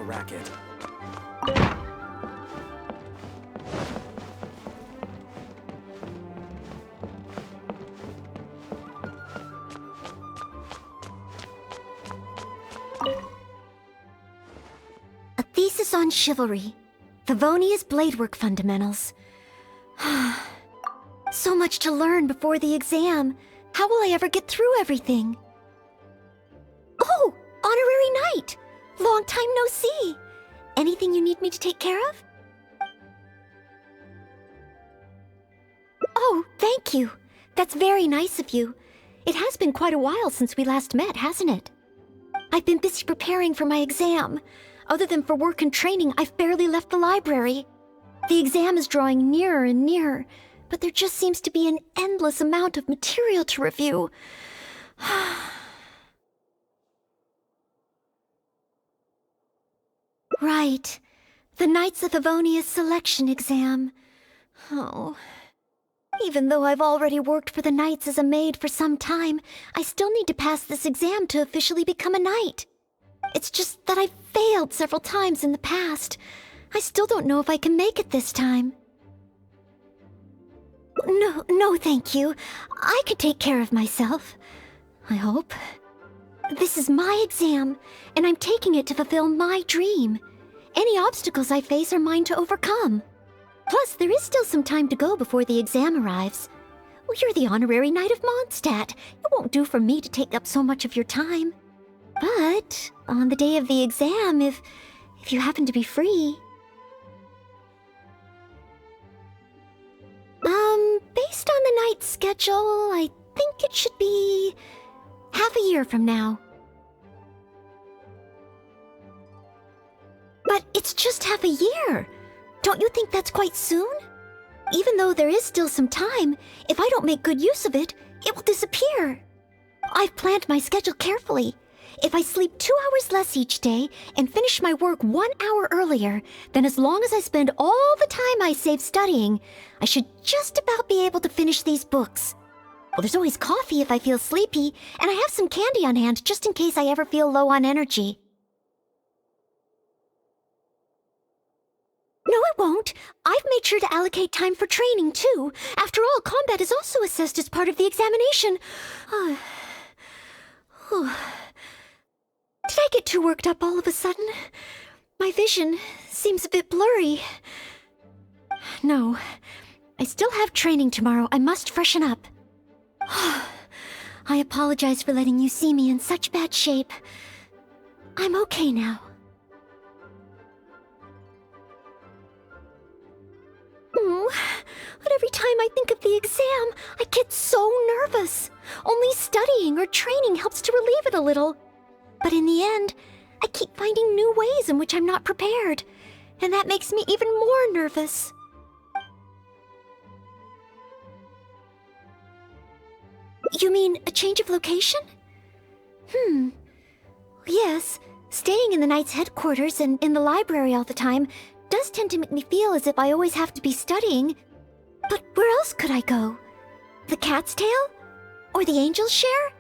a racket. A thesis on chivalry. Favonius bladework fundamentals. So much to learn before the exam. How will I ever get through everything? Oh, honorary knight! Long time no see. Anything you need me to take care of? Oh, thank you. That's very nice of you. It has been quite a while since we last met, hasn't it? I've been busy preparing for my exam. Other than for work and training, I've barely left the library. The exam is drawing nearer and nearer, but there just seems to be an endless amount of material to review. Right. The Knights of Favonius selection exam. Oh. Even though I've already worked for the Knights as a maid for some time, I still need to pass this exam to officially become a knight. It's just that I've failed several times in the past. I still don't know if I can make it this time. No, thank you. I can take care of myself. I hope. This is my exam, and I'm taking it to fulfill my dream. Any obstacles I face are mine to overcome. Plus, there is still some time to go before the exam arrives. Well, you're the honorary knight of Mondstadt. It won't do for me to take up so much of your time. But on the day of the exam, if you happen to be free... Based on the night's schedule, I think it should be half a year from now. But it's just half a year. Don't you think that's quite soon? Even though there is still some time, if I don't make good use of it, it will disappear. I've planned my schedule carefully. If I sleep 2 hours less each day and finish my work 1 hour earlier, then as long as I spend all the time I save studying, I should just about be able to finish these books. Well, there's always coffee if I feel sleepy, and I have some candy on hand just in case I ever feel low on energy. No, it won't. I've made sure to allocate time for training, too. After all, combat is also assessed as part of the examination. Did I get too worked up all of a sudden? My vision seems a bit blurry. No, I still have training tomorrow. I must freshen up. I apologize for letting you see me in such bad shape. I'm okay now. But every time I think of the exam, I get so nervous. Only studying or training helps to relieve it a little. But in the end, I keep finding new ways in which I'm not prepared, and that makes me even more nervous. You mean a change of location? Yes, staying in the Knight's headquarters and in the library all the time does tend to make me feel as if I always have to be studying. But where else could I go? The Cat's Tail? Or the Angel's Share?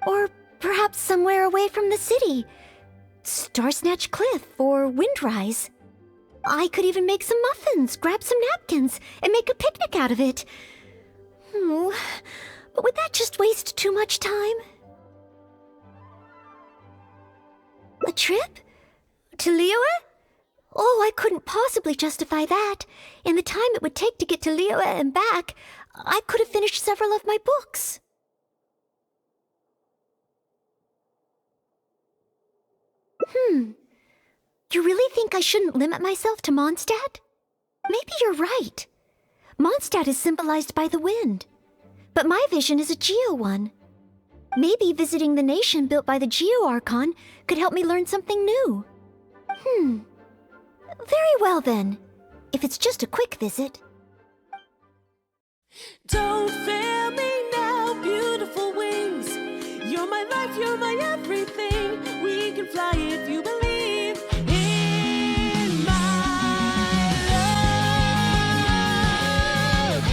Or perhaps somewhere away from the city? Starsnatch Cliff or Windrise? I could even make some muffins, grab some napkins, and make a picnic out of it. But would that just waste too much time? A trip? To Liyue? Oh, I couldn't possibly justify that. In the time it would take to get to Liyue and back, I could have finished several of my books. You really think I shouldn't limit myself to Mondstadt? Maybe you're right. Mondstadt is symbolized by the wind. But my vision is a Geo one. Maybe visiting the nation built by the Geo Archon could help me learn something new. Very well then, if it's just a quick visit. Don't fail me now, beautiful wings. You're my life, you're my everything. We can fly if you believe in my love.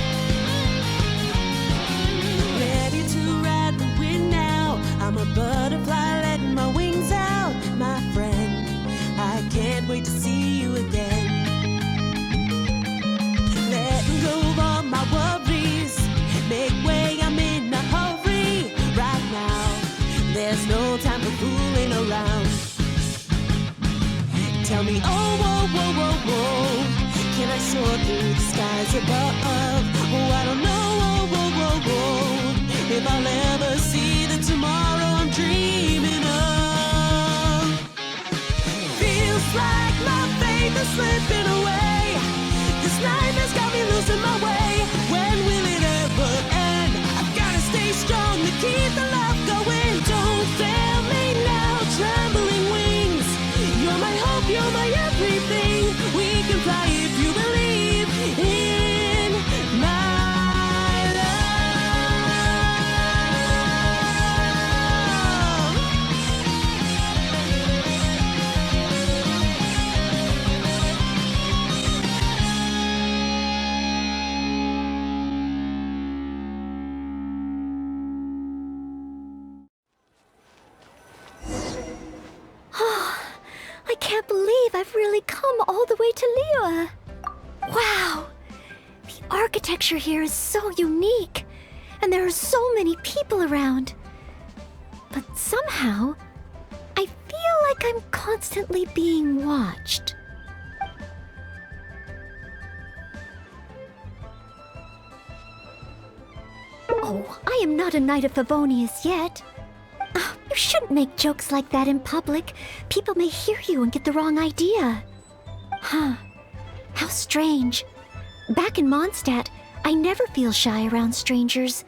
Ready to ride the wind now. I'm a butterfly letting my wings out, my friend. I can't soar through the skies above. Oh, I don't know, if I'll ever see the tomorrow I'm dreaming of. Feels like my faith is slipping away. This life has got me losing my way. When will it ever end? I've gotta stay strong to keep the love going. Don't fail me now, trembling wings. You're my hope, you're my everything. We can fly if you believe in my love. I can't believe I've really come all the way to Liyue. Wow! The architecture here is so unique, and there are so many people around. But somehow, I feel like I'm constantly being watched. Oh, I am not a Knight of Favonius yet. You shouldn't make jokes like that in public. People may hear you and get the wrong idea. Huh. How strange. Back in Mondstadt, I never feel shy around strangers.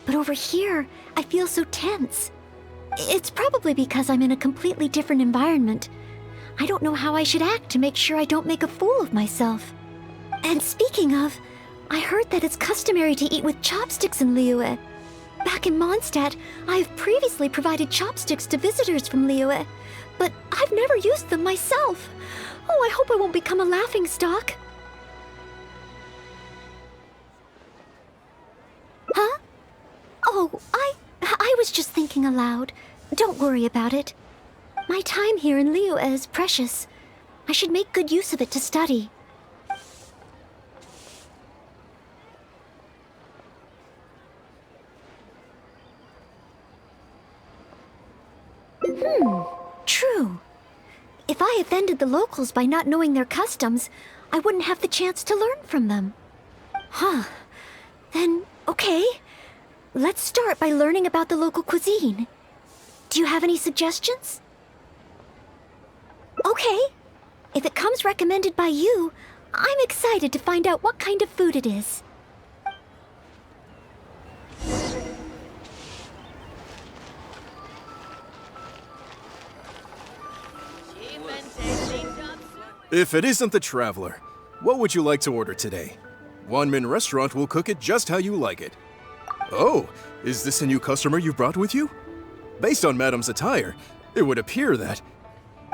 But over here, I feel so tense. It's probably because I'm in a completely different environment. I don't know how I should act to make sure I don't make a fool of myself. And speaking of, I heard that it's customary to eat with chopsticks in Liyue. Back in Mondstadt, I have previously provided chopsticks to visitors from Liyue, but I've never used them myself. Oh, I hope I won't become a laughingstock. Huh? Oh, I was just thinking aloud. Don't worry about it. My time here in Liyue is precious. I should make good use of it to study. True. If I offended the locals by not knowing their customs, I wouldn't have the chance to learn from them. Huh. Then, okay. Let's start by learning about the local cuisine. Do you have any suggestions? Okay. If it comes recommended by you, I'm excited to find out what kind of food it is. If it isn't the Traveler, what would you like to order today? Wanmin Restaurant will cook it just how you like it. Oh, is this a new customer you brought with you? Based on Madam's attire, it would appear that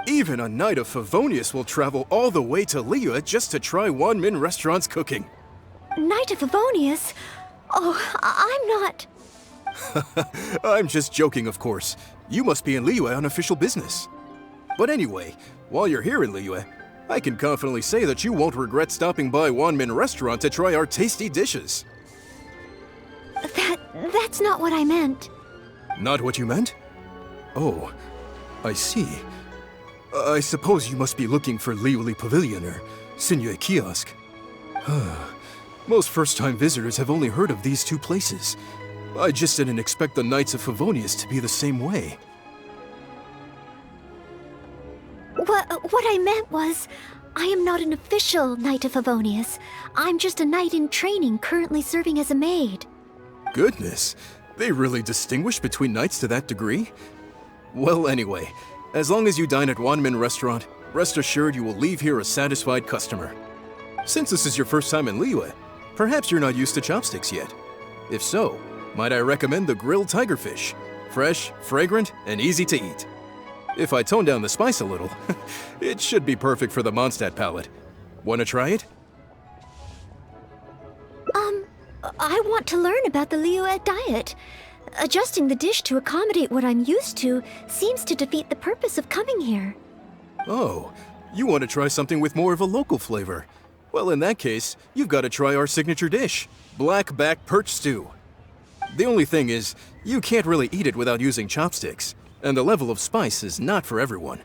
even a Knight of Favonius will travel all the way to Liyue just to try Wanmin Restaurant's cooking. Knight of Favonius? Oh, I'm not... I'm just joking, of course. You must be in Liyue on official business. But anyway, while you're here in Liyue, I can confidently say that you won't regret stopping by Wanmin Restaurant to try our tasty dishes. That's not what I meant. Not what you meant? Oh, I see. I suppose you must be looking for Liyue Pavilion or Sinye Kiosk. Most first-time visitors have only heard of these two places. I just didn't expect the Knights of Favonius to be the same way. What I meant was, I am not an official Knight of Favonius. I'm just a knight in training currently serving as a maid. Goodness, they really distinguish between knights to that degree? Well, anyway, as long as you dine at Wanmin Restaurant, rest assured you will leave here a satisfied customer. Since this is your first time in Liyue, perhaps you're not used to chopsticks yet. If so, might I recommend the grilled tigerfish? Fresh, fragrant, and easy to eat. If I tone down the spice a little, it should be perfect for the Mondstadt palate. Wanna try it? I want to learn about the Liyue diet. Adjusting the dish to accommodate what I'm used to seems to defeat the purpose of coming here. Oh, you want to try something with more of a local flavor. Well, in that case, you've got to try our signature dish, black back perch stew. The only thing is, you can't really eat it without using chopsticks, and the level of spice is not for everyone.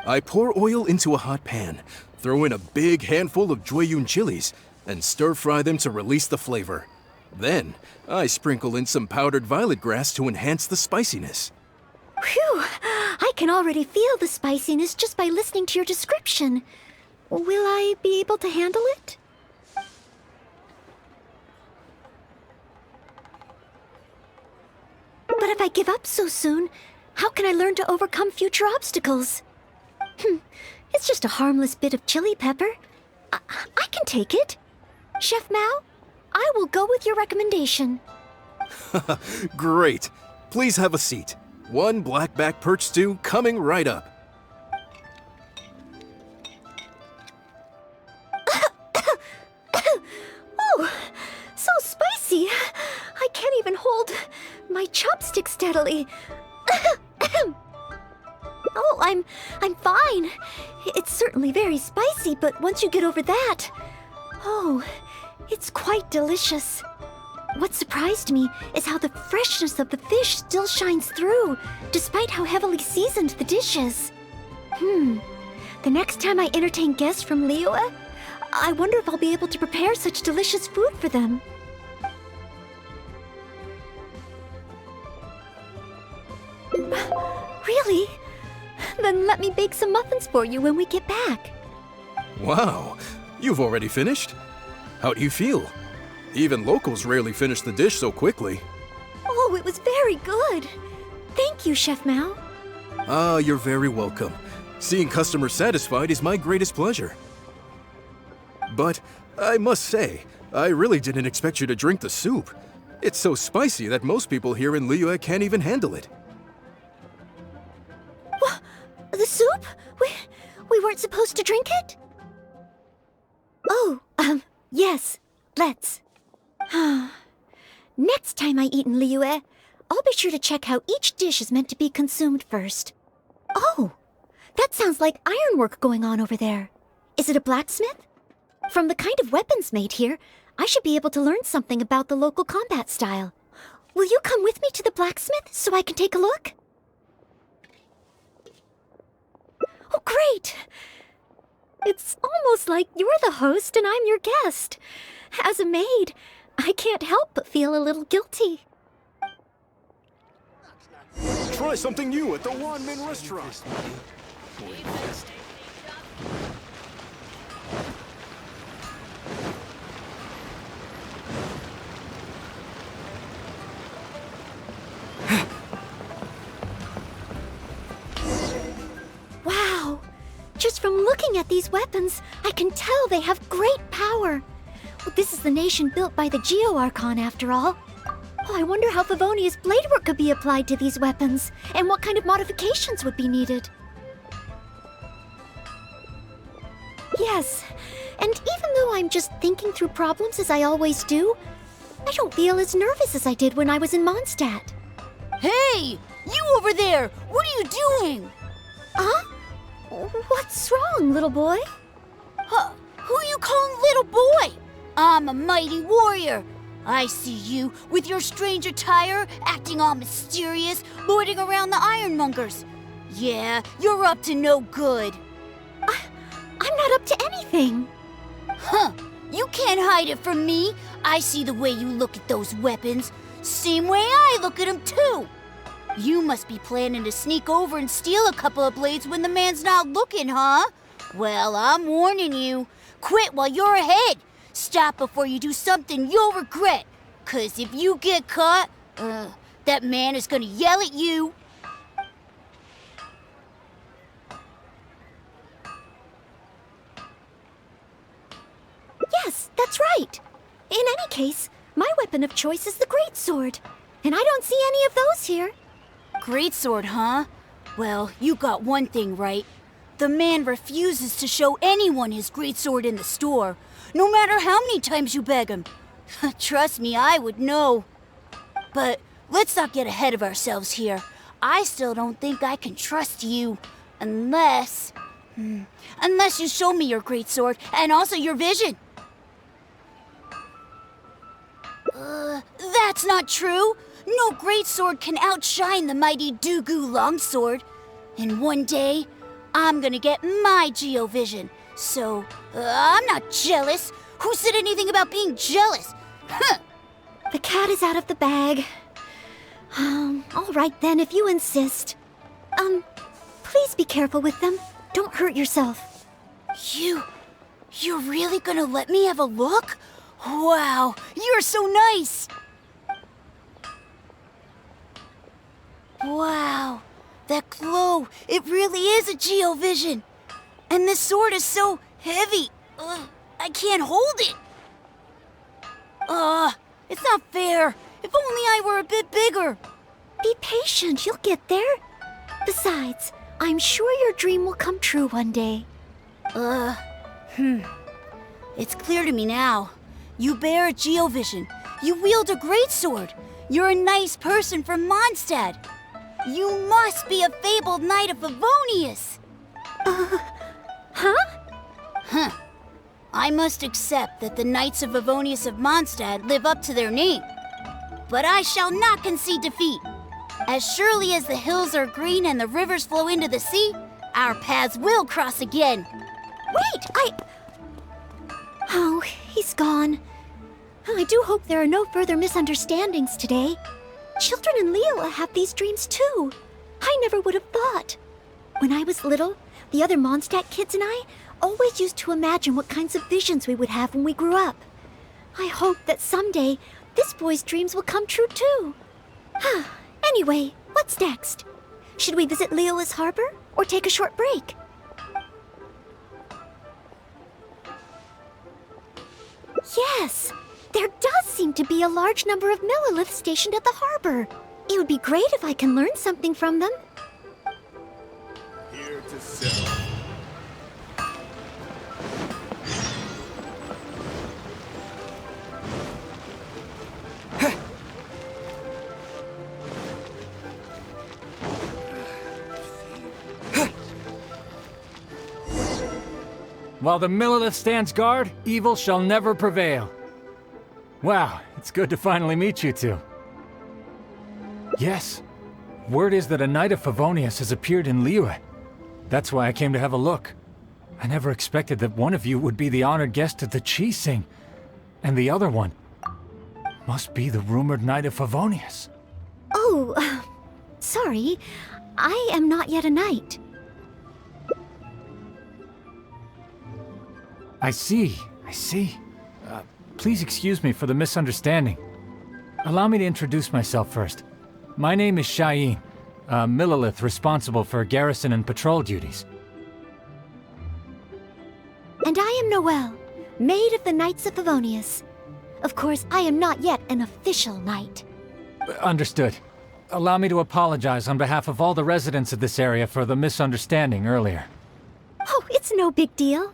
I pour oil into a hot pan, throw in a big handful of Jueyun chilies, and stir-fry them to release the flavor. Then, I sprinkle in some powdered violet grass to enhance the spiciness. Phew! I can already feel the spiciness just by listening to your description. Will I be able to handle it? But if I give up so soon, how can I learn to overcome future obstacles? It's just a harmless bit of chili pepper. I can take it. Chef Mao, I will go with your recommendation. Great. Please have a seat. One blackback perch stew coming right up. Oh, so spicy. I can't even hold my chopstick steadily. Oh, I'm fine. It's certainly very spicy, but once you get over that, oh, it's quite delicious. What surprised me is how the freshness of the fish still shines through, despite how heavily seasoned the dish is. The next time I entertain guests from Liyue, I wonder if I'll be able to prepare such delicious food for them. Really? Then let me bake some muffins for you when we get back. Wow, you've already finished? How do you feel? Even locals rarely finish the dish so quickly. Oh, it was very good. Thank you, Chef Mao. Ah, you're very welcome. Seeing customers satisfied is my greatest pleasure. But I must say, I really didn't expect you to drink the soup. It's so spicy that most people here in Liyue can't even handle it. What? The soup? We weren't supposed to drink it? Oh, yes, let's. Next time I eat in Liyue, I'll be sure to check how each dish is meant to be consumed first. Oh, that sounds like ironwork going on over there. Is it a blacksmith? From the kind of weapons made here, I should be able to learn something about the local combat style. Will you come with me to the blacksmith so I can take a look? Oh, great! It's almost like you're the host and I'm your guest. As a maid, I can't help but feel a little guilty. Try something new at the Wanmin restaurant. Wow! Just from looking at these weapons, I can tell they have great power. This is the nation built by the Geo-Archon, after all. Oh, I wonder how Favonius bladework could be applied to these weapons, and what kind of modifications would be needed. Yes, and even though I'm just thinking through problems as I always do, I don't feel as nervous as I did when I was in Mondstadt. Hey! You over there! What are you doing? Huh? What's wrong, little boy? Who you calling little boy? I'm a mighty warrior. I see you with your strange attire, acting all mysterious, lording around the ironmongers. Yeah, you're up to no good. I'm not up to anything. Huh, you can't hide it from me. I see the way you look at those weapons. Same way I look at them too. You must be planning to sneak over and steal a couple of blades when the man's not looking, huh? Well, I'm warning you. Quit while you're ahead. Stop before you do something you'll regret. 'Cause if you get caught, that man is gonna yell at you. Yes, that's right. In any case, my weapon of choice is the greatsword. And I don't see any of those here. Greatsword, huh? Well, you got one thing right. The man refuses to show anyone his greatsword in the store, no matter how many times you beg him. Trust me, I would know. But let's not get ahead of ourselves here. I still don't think I can trust you, unless you show me your greatsword and also your vision. That's not true. No greatsword can outshine the mighty Dugu longsword. And one day, I'm gonna get my Geovision. So, I'm not jealous. Who said anything about being jealous? Huh. The cat is out of the bag. All right then, if you insist. Please be careful with them. Don't hurt yourself. You're really gonna let me have a look? Wow, you're so nice! Wow, that glow, it really is a Geovision. And this sword is so heavy. I can't hold it. It's not fair. If only I were a bit bigger. Be patient, you'll get there. Besides, I'm sure your dream will come true one day. It's clear to me now. You bear a Geovision. You wield a greatsword. You're a nice person from Mondstadt. You must be a fabled knight of Favonius. Huh? I must accept that the Knights of Favonius of Mondstadt live up to their name. But I shall not concede defeat. As surely as the hills are green and the rivers flow into the sea, our paths will cross again. Wait, Oh, he's gone. I do hope there are no further misunderstandings today. Children in Liyue have these dreams too. I never would have thought. When I was little, the other Mondstadt kids and I always used to imagine what kinds of visions we would have when we grew up. I hope that someday this boy's dreams will come true too. Anyway, what's next? Should we visit Liyue's harbor or take a short break? Yes, there does seem to be a large number of Milliliths stationed at the harbor. It would be great if I can learn something from them. Here to sell. While the Millilith stands guard, evil shall never prevail. Wow, it's good to finally meet you two. Yes, word is that a Knight of Favonius has appeared in Liyue. That's why I came to have a look. I never expected that one of you would be the honored guest at the Chi-Sing, and the other one must be the rumored Knight of Favonius. Oh, sorry. I am not yet a knight. I see. Please excuse me for the misunderstanding. Allow me to introduce myself first. My name is Cheyenne, a Millilith responsible for garrison and patrol duties. And I am Noelle, maid of the Knights of Favonius. Of course, I am not yet an official knight. Understood. Allow me to apologize on behalf of all the residents of this area for the misunderstanding earlier. Oh, it's no big deal.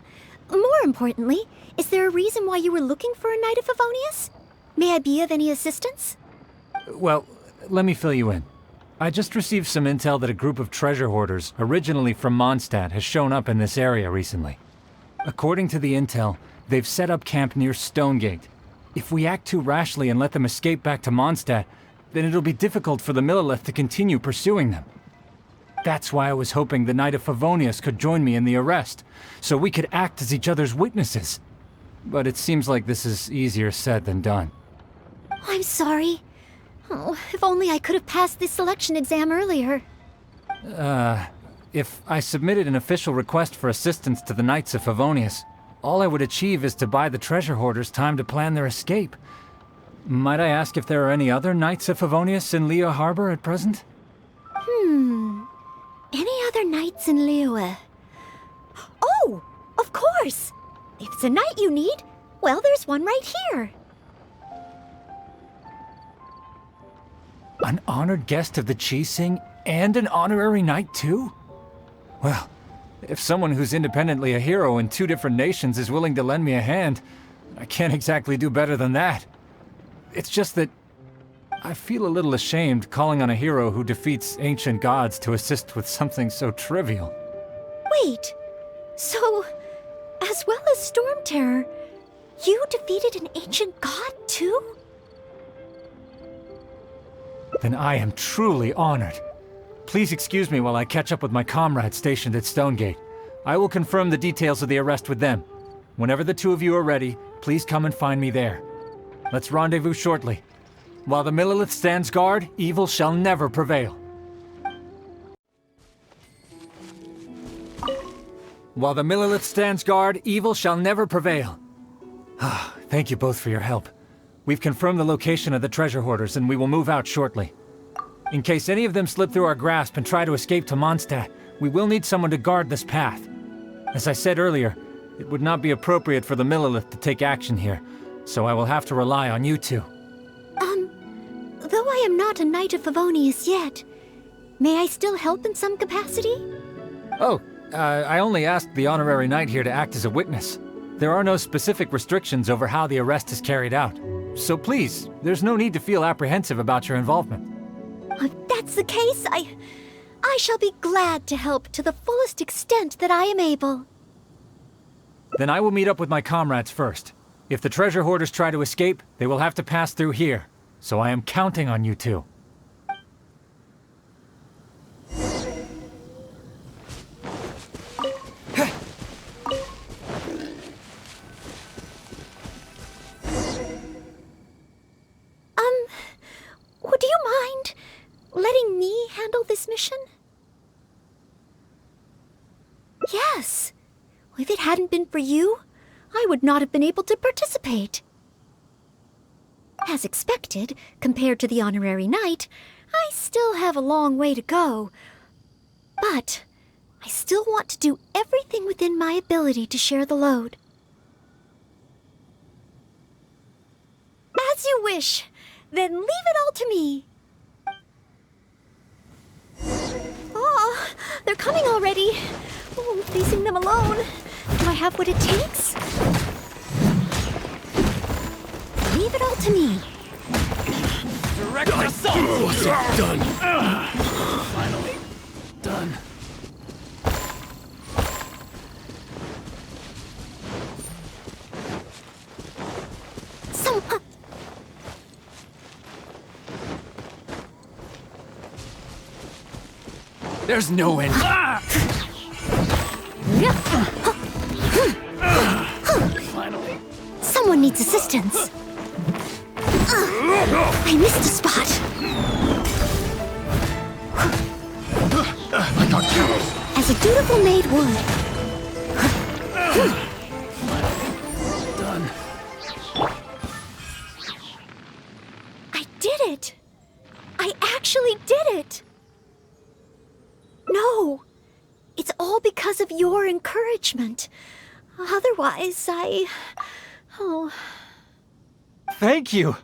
More importantly, is there a reason why you were looking for a Knight of Favonius? May I be of any assistance? Well, let me fill you in. I just received some intel that a group of treasure hoarders, originally from Mondstadt, has shown up in this area recently. According to the intel, they've set up camp near Stonegate. If we act too rashly and let them escape back to Mondstadt, then it'll be difficult for the Millilith to continue pursuing them. That's why I was hoping the Knight of Favonius could join me in the arrest, so we could act as each other's witnesses. But it seems like this is easier said than done. I'm sorry. Oh, if only I could have passed this selection exam earlier. If I submitted an official request for assistance to the Knights of Favonius, all I would achieve is to buy the treasure hoarders time to plan their escape. Might I ask if there are any other Knights of Favonius in Liyue Harbor at present? Any other knights in Liyue? Oh, of course! If it's a knight you need, well, there's one right here. An honored guest of the Chi-Sing and an honorary knight too? Well, if someone who's independently a hero in two different nations is willing to lend me a hand, I can't exactly do better than that. It's just that I feel a little ashamed calling on a hero who defeats ancient gods to assist with something so trivial. Wait, so, as well as Storm Terror, you defeated an ancient god too? Then I am truly honored. Please excuse me while I catch up with my comrades stationed at Stonegate. I will confirm the details of the arrest with them. Whenever the two of you are ready, please come and find me there. Let's rendezvous shortly. While the Millelith stands guard, evil shall never prevail. While the Millelith stands guard, evil shall never prevail. Thank you both for your help. We've confirmed the location of the treasure hoarders, and we will move out shortly. In case any of them slip through our grasp and try to escape to Mondstadt, we will need someone to guard this path. As I said earlier, it would not be appropriate for the Millelith to take action here, so I will have to rely on you two. Though I am not a Knight of Favonius yet, may I still help in some capacity? I only asked the honorary knight here to act as a witness. There are no specific restrictions over how the arrest is carried out. So please, there's no need to feel apprehensive about your involvement. If that's the case, I shall be glad to help to the fullest extent that I am able. Then I will meet up with my comrades first. If the treasure hoarders try to escape, they will have to pass through here. So I am counting on you two. Would you mind letting me handle this mission? Yes. If it hadn't been for you, I would not have been able to participate. As expected, compared to the honorary knight, I still have a long way to go. But I still want to do everything within my ability to share the load. As you wish. Then leave it all to me. Oh, they're coming already. Oh, I'm facing them alone. Do I have what it takes? Leave it all to me. Direct assault! Was it done? Finally done. There's no end. Finally. Someone needs assistance. I missed a spot. I got you. As a dutiful maid would. Done. I did it. I actually did it. No, it's all because of your encouragement. Otherwise, Thank you!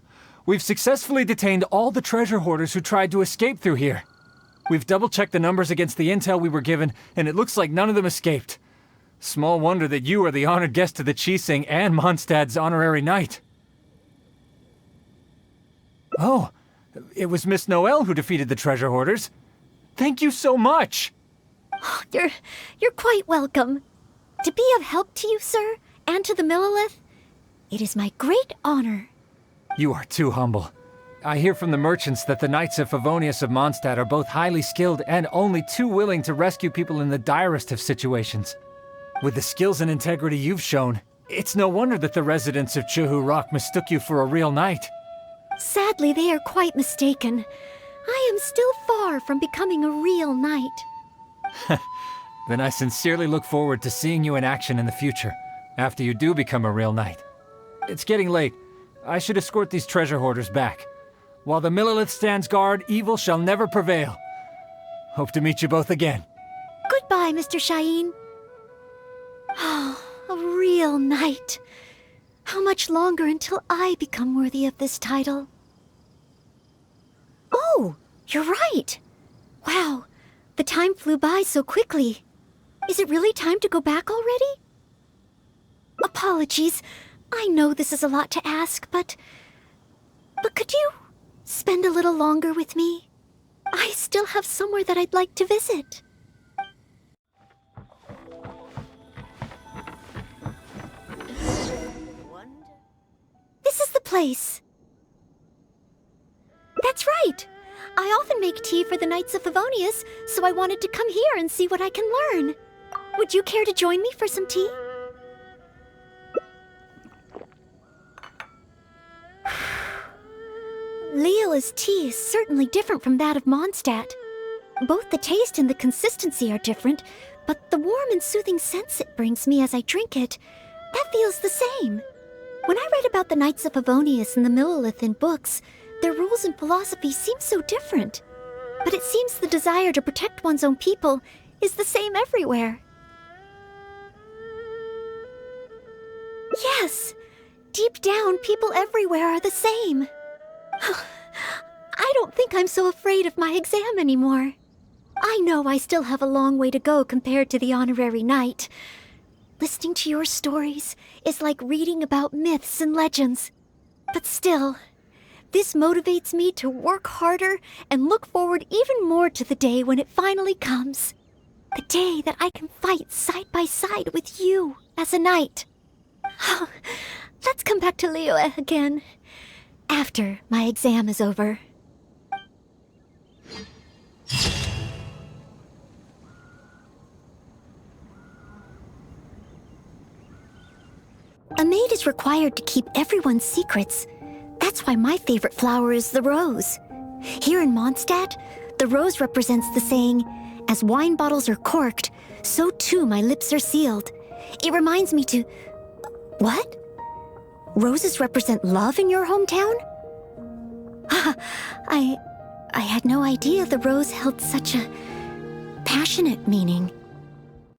We've successfully detained all the treasure hoarders who tried to escape through here. We've double-checked the numbers against the intel we were given, and it looks like none of them escaped. Small wonder that you are the honored guest of the Qixing and Mondstadt's honorary knight. Oh, it was Miss Noelle who defeated the treasure hoarders. Thank you so much! You're quite welcome. To be of help to you, sir, and to the Millelith, it is my great honor. You are too humble. I hear from the merchants that the Knights of Favonius of Mondstadt are both highly skilled and only too willing to rescue people in the direst of situations. With the skills and integrity you've shown, it's no wonder that the residents of Chuhu Rock mistook you for a real knight. Sadly, they are quite mistaken. I am still far from becoming a real knight. Then I sincerely look forward to seeing you in action in the future, after you do become a real knight. It's getting late. I should escort these treasure hoarders back. While the Millelith stands guard, evil shall never prevail. Hope to meet you both again. Goodbye, Mr. Shaheen. Oh, a real knight. How much longer until I become worthy of this title? Oh, you're right. Wow, the time flew by so quickly. Is it really time to go back already? Apologies. I know this is a lot to ask, but could you spend a little longer with me? I still have somewhere that I'd like to visit. This is the place. That's right. I often make tea for the Knights of Favonius, so I wanted to come here and see what I can learn. Would you care to join me for some tea? Liyue's tea is certainly different from that of Mondstadt. Both the taste and the consistency are different, but the warm and soothing sense it brings me as I drink it, that feels the same. When I read about the Knights of Favonius and the Millelith in books, their rules and philosophy seem so different. But it seems the desire to protect one's own people is the same everywhere. Yes, deep down, people everywhere are the same. I don't think I'm so afraid of my exam anymore. I know I still have a long way to go compared to the honorary knight. Listening to your stories is like reading about myths and legends. But still, this motivates me to work harder and look forward even more to the day when it finally comes. The day that I can fight side by side with you as a knight. Let's come back to Liyue again, after my exam is over. A maid is required to keep everyone's secrets. That's why my favorite flower is the rose. Here in Mondstadt, the rose represents the saying, "As wine bottles are corked, so too my lips are sealed." It reminds me to... What? Roses represent love in your hometown? I had no idea the rose held such a passionate meaning.